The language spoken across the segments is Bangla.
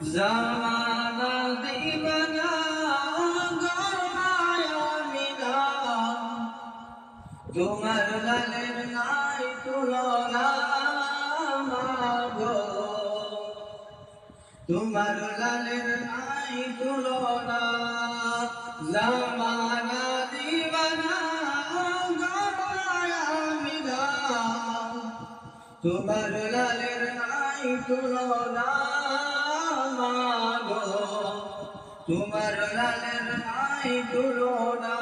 জামানা দিবানা গড়ায় আমিনা, তোমার লালের নাই তুলনা মাগো, তোমার লালের নাই তুলনা। জামানা দিবানা গড়ায় আমিনা, তোমার লালের নাই তুলনা মাগো, তোমার লালের নাই তুলনা।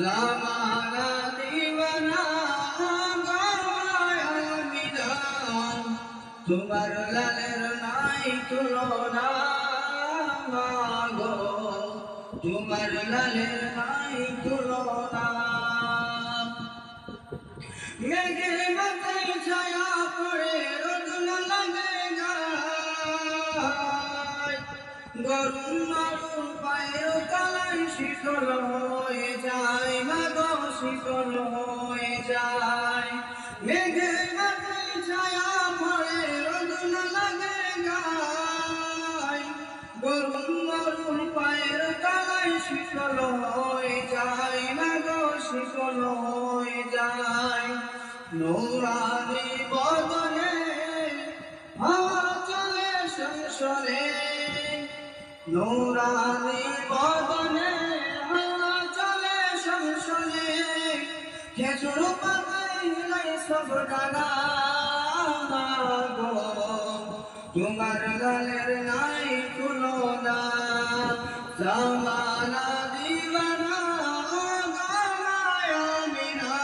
জামানা দিবানা গড়ায় আমিনা, তোমার লালের নাই তুলনা মাগো, তোমার লালের নাই তুলনা। মেঘের মাথায় ছায়া পড়ে রোদ না লাগে গায়, গরম নরম পায়ের তলায় শীতল হয়ে যায় মাগো, শীতল হয়ে যায়। মেঘের মাথায় ছায়া পড়ে রোদ না লাগে গায়, গরম নরম পায়ের তলায় শীতল হয়ে যায় মাগো, শীতল হয়ে যায়। নূরানি বদনে হাওয়া চলে সংসরে, নূরানি বদনে হাওয়া চলে সংসরে, খেজুর পাতায় হিলাই সব ডানা মাগো, তোমার লালের নাই তুলনা। জামানা দিবানা গড়ায় আমিনা,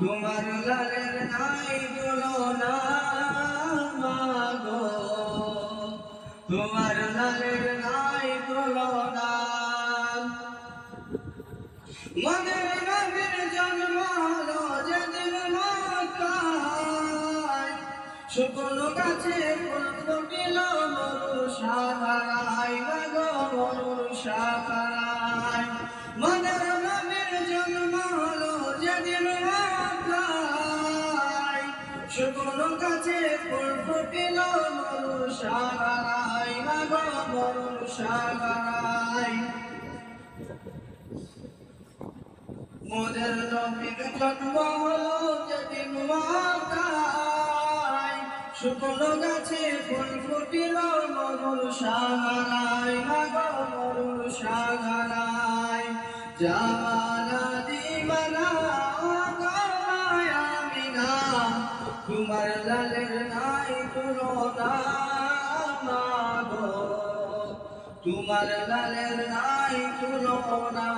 তোমার লালের নাই তুলনা মাগো, তোমার লালের নাই তুলনা। মনের নবীর জন্ম হলো যেদিন মক্কায়, শুকন গাছে ফুল ফুটিল মরুর শাখায় মাগো, মরুর শাখায়। মনের নবীর জন্ম হলো যেদিন মক্কায়, শুকন গাছে ফুল ফুটিল মরুর শাখায় মাগো, মরুর শাখায়। মোদের নবীর জন্ম হলো যেদিন মক্কায়, শুকন গাছে ফুল ফুটিল মরুর শাখায় মাগো, মরুর শাখায়। জামানা দিবানা গড়ায় আমিনা, তোমার লালের নাই তুলনা মাগো, তোমার লালের নাই তুলনা।